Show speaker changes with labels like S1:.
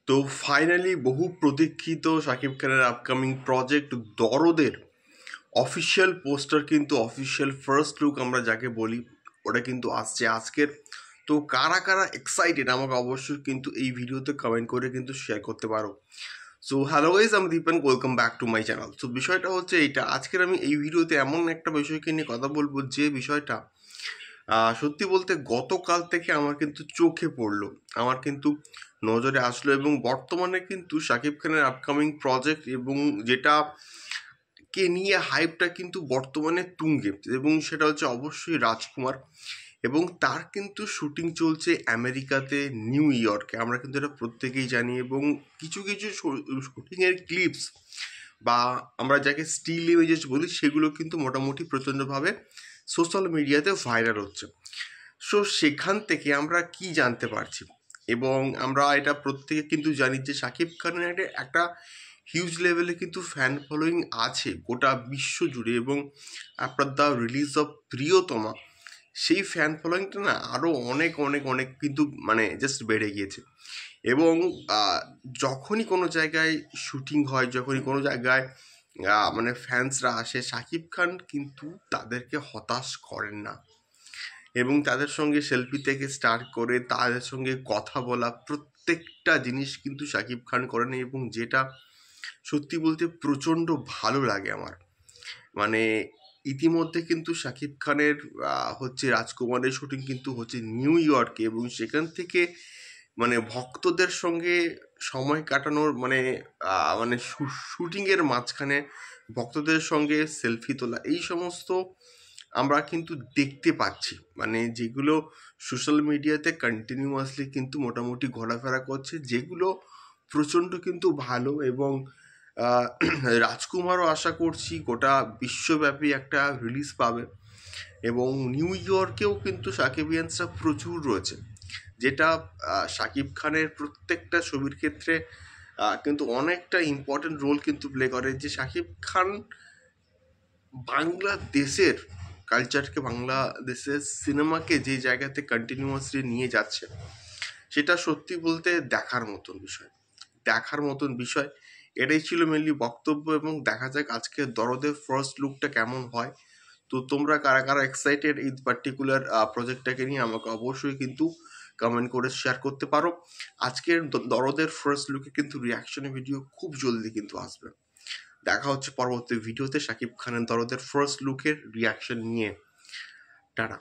S1: তো ফাইনালি বহু প্রতীক্ষিত শাকিব খানের আপকামিং প্রজেক্ট দরদের অফিসিয়াল পোস্টার কিন্তু অফিসিয়াল ফার্স্ট লুক আমরা যাকে বলি ওটা কিন্তু আসছে আজকের। তো কারা কারা এক্সাইটেড আমাকে অবশ্যই কিন্তু এই ভিডিওতে কমেন্ট করে কিন্তু শেয়ার করতে পারো। সো হ্যালো গাইজ, আমি Dipen, welcome back to my channel. So বিষয়টা হচ্ছে এইটা, আজকের আমি এই ভিডিওতে এমন একটা বিষয়কে নিয়ে কথা বলবো যে বিষয়টা সত্যি বলতে গতকাল থেকে আমার কিন্তু চোখে পড়লো, আমার কিন্তু নজরে আসলো, এবং বর্তমানে কিন্তু শাকিব খানের আপকামিং প্রজেক্ট এবং যেটা কে নিয়ে হাইপটা কিন্তু বর্তমানে তুঙ্গে, এবং সেটা হচ্ছে অবশ্যই রাজকুমার। এবং তার কিন্তু শুটিং চলছে আমেরিকাতে, নিউ ইয়র্কে, আমরা কিন্তু এটা প্রত্যেকেই জানি। এবং কিছু কিছু শুটিংয়ের ক্লিপস বা আমরা যাকে স্টিল ইমেজেস বলি সেগুলো কিন্তু মোটামুটি প্রচণ্ডভাবে সোশ্যাল মিডিয়াতে ভাইরাল হচ্ছে। সো সেখান থেকে আমরা কি জানতে পারছি, এবং আমরা এটা প্রত্যেকে কিন্তু জানি যে শাকিব খানের একটা হিউজ লেভেলে কিন্তু ফ্যান ফলোয়িং আছে গোটা বিশ্ব জুড়ে, এবং আফটার দ্য রিলিজ অফ প্রিয়তমা সেই ফ্যান ফলোয়িংটা না আরও অনেক অনেক অনেক কিন্তু মানে জাস্ট বেড়ে গিয়েছে। এবং যখনই কোনো জায়গায় শুটিং হয়, যখনই কোনো জায়গায় মানে ফ্যান্সরা আসে, শাকিব খান কিন্তু তাদেরকে হতাশ করেন না, এবং তাদের সঙ্গে সেলফি থেকে স্টার্ট করে তাদের সঙ্গে কথা বলা প্রত্যেকটা জিনিস কিন্তু শাকিব খান করেন, এবং যেটা সত্যি বলতে প্রচণ্ড ভালো লাগে আমার। মানে ইতিমধ্যে কিন্তু শাকিব খানের হচ্ছে রাজকুমারের শুটিং কিন্তু হচ্ছে নিউ ইয়র্কে, এবং সেখান থেকে মানে ভক্তদের সঙ্গে সময় কাটানোর মানে মানে শুটিংয়ের মাঝখানে ভক্তদের সঙ্গে সেলফি তোলা, এই সমস্ত আমরা কিন্তু দেখতে পাচ্ছি, মানে যেগুলো সোশ্যাল মিডিয়াতে কন্টিনিউয়াসলি কিন্তু মোটামুটি ঘোরাফেরা করছে, যেগুলো প্রচণ্ড কিন্তু ভালো। এবং রাজকুমারও আশা করছি গোটা বিশ্বব্যাপী একটা রিলিজ পাবে, এবং নিউ ইয়র্কেও কিন্তু সাকিবিয়ানসরা প্রচুর রয়েছে, যেটা শাকিব খানের প্রত্যেকটা ছবির ক্ষেত্রে কিন্তু অনেকটা ইম্পর্টেন্ট রোল কিন্তু প্লে করে, যে শাকিব খান বাংলাদেশের কালচারকে, বাংলাদেশের সিনেমাকে যে জায়গাতে কন্টিনিউয়াসলি নিয়ে যাচ্ছে, সেটা সত্যি বলতে দেখার মতন বিষয়। এটাই ছিল মেনলি বক্তব্য, এবং দেখা যাক আজকে দরদের ফার্স্ট লুকটা কেমন হয়। তো তোমরা কারা কারা এক্সাইটেড এই পার্টিকুলার প্রজেক্টটাকে নিয়ে আমাকে অবশ্যই কিন্তু কমেন্ট করে শেয়ার করতে পারো। আজকের দরদের ফার্স্ট লুকে কিন্তু রিয়াকশনের ভিডিও খুব জলদি কিন্তু আসবে। দেখা হচ্ছে পরবর্তী ভিডিওতে শাকিব খানের দরদের ফার্স্ট লুকের রিয়াকশন নিয়ে। টাটা।